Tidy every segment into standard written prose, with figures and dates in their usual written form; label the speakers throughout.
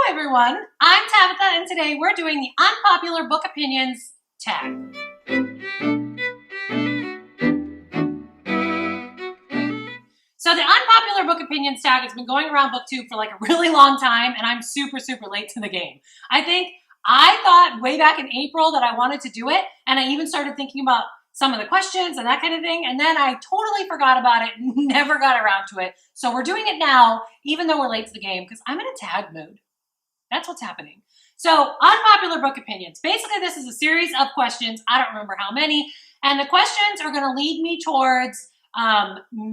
Speaker 1: everyone. I'm Tabitha, and today we're doing the Unpopular Book Opinions tag. So the Unpopular Book Opinions tag has been going around BookTube for like a really long time, and I'm super late to the game. I thought way back in April that I wanted to do it, and I even started thinking about some of the questions and that kind of thing, and then I totally forgot about it, never got around to it. So we're doing it now, even though we're late to the game, because I'm in a tag mood. That's what's happening. So Unpopular Book Opinions. Basically, this is a series of questions. I don't remember how many. And the questions are going to lead me towards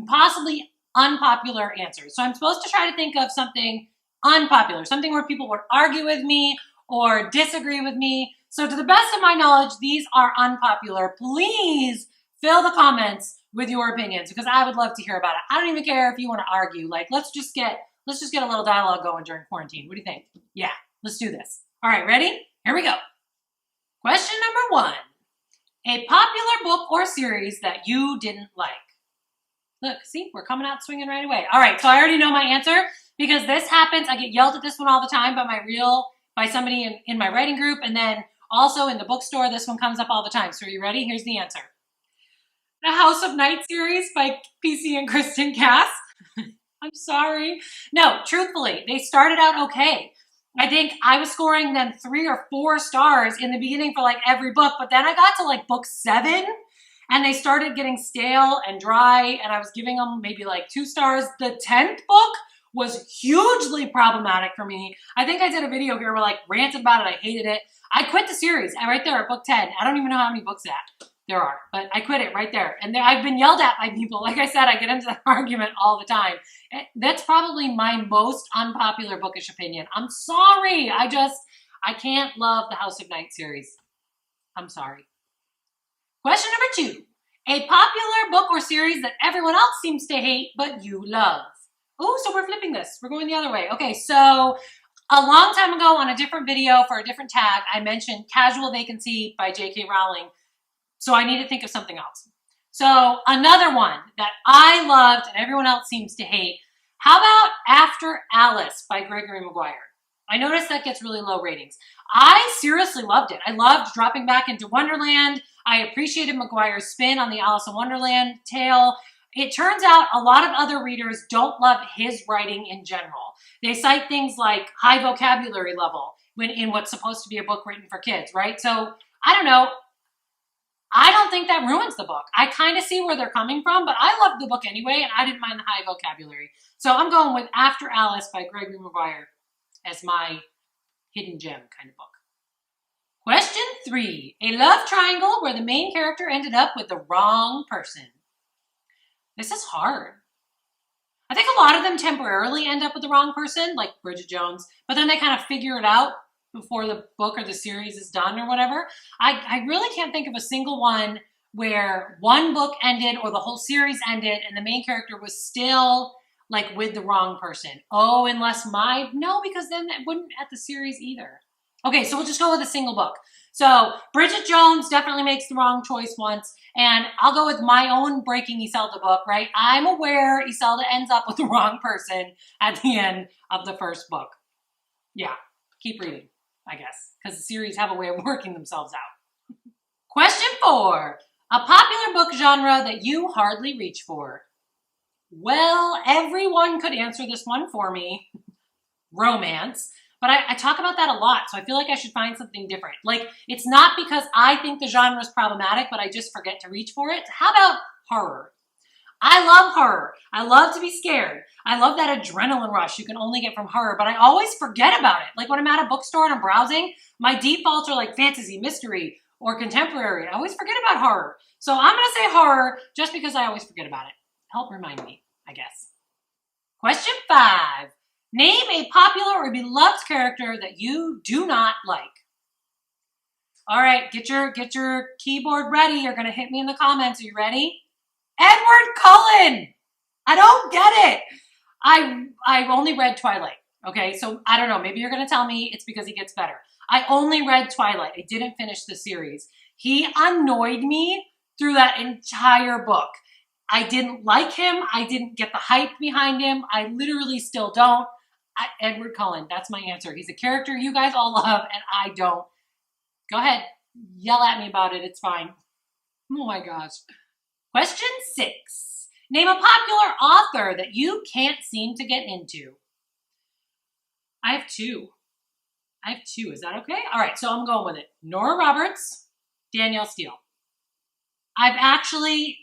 Speaker 1: possibly unpopular answers. So I'm supposed to try to think of something unpopular, something where people would argue with me or disagree with me. So to the best of my knowledge, these are unpopular. Please fill the comments with your opinions because I would love to hear about it. I don't even care if you want to argue. Like, let's just get a little dialogue going during quarantine. What do you think? Yeah, let's do this. All right, ready? Here we go. Question number 1. A popular book or series that you didn't like. Look, see, we're coming out swinging right away. All right, so I already know my answer because this happens. I get yelled at this one all the time by somebody in my writing group, and then also in the bookstore, this one comes up all the time. So are you ready? Here's the answer. The House of Night series by PC and Kristen Cass. I'm sorry. No, truthfully, they started out okay. I think I was scoring them 3 or 4 stars in the beginning for like every book, but then I got to like book 7 and they started getting stale and dry and I was giving them maybe like 2 stars. The 10th book was hugely problematic for me. I think I did a video here where I like ranted about it. I hated it. I quit the series right there at book 10. I don't even know how many books there are, but I quit it right there. And I've been yelled at by people. Like I said, I get into that argument all the time. That's probably my most unpopular bookish opinion. I'm sorry. I can't love the House of Night series. I'm sorry. Question number 2. A popular book or series that everyone else seems to hate, but you love. Oh, so we're flipping this. We're going the other way. Okay, so a long time ago on a different video for a different tag, I mentioned Casual Vacancy by J.K. Rowling. So I need to think of something else. So another one that I loved and everyone else seems to hate. How about After Alice by Gregory Maguire? I noticed that gets really low ratings. I seriously loved it. I loved dropping back into Wonderland. I appreciated Maguire's spin on the Alice in Wonderland tale. It turns out a lot of other readers don't love his writing in general. They cite things like high vocabulary level in what's supposed to be a book written for kids, right? So I don't know. I don't think that ruins the book. I kind of see where they're coming from, but I loved the book anyway, and I didn't mind the high vocabulary. So I'm going with After Alice by Gregory Maguire as my hidden gem kind of book. Question 3. A love triangle where the main character ended up with the wrong person. This is hard. I think a lot of them temporarily end up with the wrong person, like Bridget Jones, but then they kind of figure it out before the book or the series is done or whatever. I really can't think of a single one where one book ended or the whole series ended and the main character was still like with the wrong person. Oh, no, because then that wouldn't at the series either. Okay, so we'll just go with a single book. So Bridget Jones definitely makes the wrong choice once, and I'll go with my own Breaking Iselda book, right? I'm aware Iselda ends up with the wrong person at the end of the first book. Yeah, keep reading, I guess, because the series have a way of working themselves out. Question 4. A popular book genre that you hardly reach for. Well, everyone could answer this one for me. Romance. But I talk about that a lot, so I feel like I should find something different. Like, it's not because I think the genre is problematic, but I just forget to reach for it. How about horror? I love horror. I love to be scared. I love that adrenaline rush you can only get from horror, but I always forget about it. Like when I'm at a bookstore and I'm browsing, my defaults are like fantasy, mystery, or contemporary. I always forget about horror. So I'm going to say horror just because I always forget about it. Help remind me, I guess. Question 5. Name a popular or beloved character that you do not like. All right, get your keyboard ready. You're going to hit me in the comments. Are you ready? Edward Cullen. I don't get it. I only read Twilight. Okay, so I don't know. Maybe you're going to tell me it's because he gets better. I only read Twilight. I didn't finish the series. He annoyed me through that entire book. I didn't like him. I didn't get the hype behind him. I literally still don't. Edward Cullen, that's my answer. He's a character you guys all love, and I don't. Go ahead, yell at me about it. It's fine. Oh my gosh. Question 6. Name a popular author that you can't seem to get into. I have two. Is that okay? All right, so I'm going with it. Nora Roberts, Danielle Steele. I've actually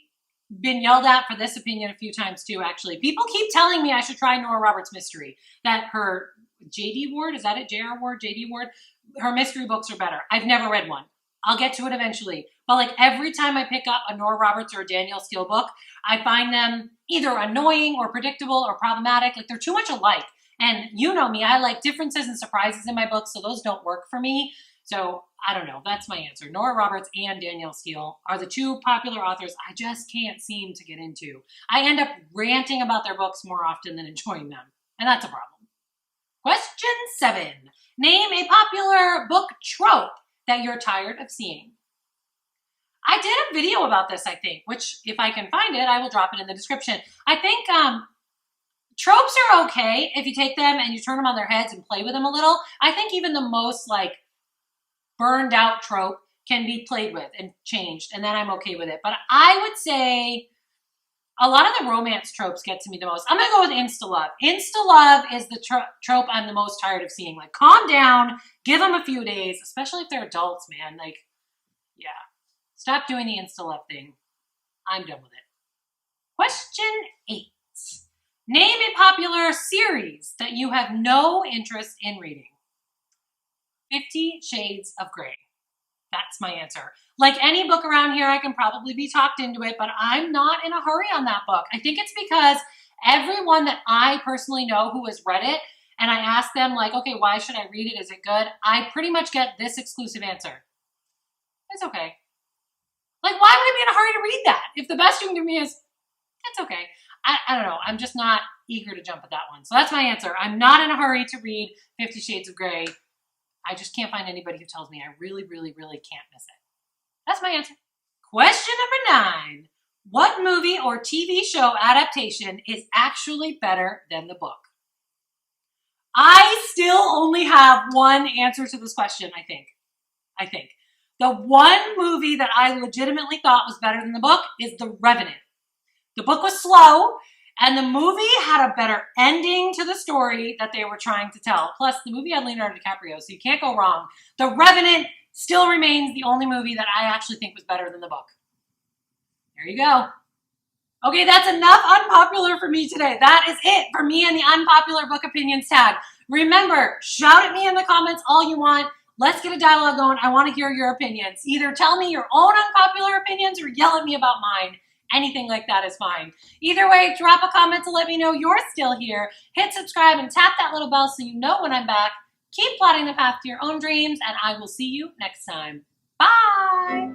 Speaker 1: been yelled at for this opinion a few times too, actually. People keep telling me I should try Nora Roberts' mystery, that her J.D. Ward, is that it? J.R. Ward, J.D. Ward? Her mystery books are better. I've never read one. I'll get to it eventually. But like every time I pick up a Nora Roberts or a Danielle Steele book, I find them either annoying or predictable or problematic. Like they're too much alike. And you know me, I like differences and surprises in my books, so those don't work for me. So I don't know, that's my answer. Nora Roberts and Danielle Steele are the two popular authors I just can't seem to get into. I end up ranting about their books more often than enjoying them, and that's a problem. Question 7. Name a popular book trope that you're tired of seeing. I did a video about this, I think, which if I can find it, I will drop it in the description. I think tropes are okay if you take them and you turn them on their heads and play with them a little. I think even the most like burned out trope can be played with and changed, and then I'm okay with it. But I would say a lot of the romance tropes get to me the most. I'm gonna go with insta-love. Insta-love is the trope I'm the most tired of seeing. Like, calm down, give them a few days, especially if they're adults, man. Like, yeah. Stop doing the insta-love thing. I'm done with it. Question 8. Name a popular series that you have no interest in reading. 50 Shades of Grey. That's my answer. Like any book around here, I can probably be talked into it, but I'm not in a hurry on that book. I think it's because everyone that I personally know who has read it, and I ask them like, okay, why should I read it? Is it good? I pretty much get this exclusive answer. It's okay. Like, why would I be in a hurry to read that? If the best you can do me is, it's okay. I don't know. I'm just not eager to jump at that one. So that's my answer. I'm not in a hurry to read 50 Shades of Grey. I just can't find anybody who tells me I really, really, really can't miss it. That's my answer. Question number 9. What movie or TV show adaptation is actually better than the book? I still only have one answer to this question, I think. The one movie that I legitimately thought was better than the book is The Revenant. The book was slow, and the movie had a better ending to the story that they were trying to tell. Plus, the movie had Leonardo DiCaprio, so you can't go wrong. The Revenant still remains the only movie that I actually think was better than the book. There you go. Okay, that's enough unpopular for me today. That is it for me and the unpopular book opinions tag. Remember, shout at me in the comments all you want. Let's get a dialogue going. I want to hear your opinions. Either tell me your own unpopular opinions or yell at me about mine. Anything like that is fine. Either way, drop a comment to let me know you're still here. Hit subscribe and tap that little bell so you know when I'm back. Keep plotting the path to your own dreams, and I will see you next time. Bye!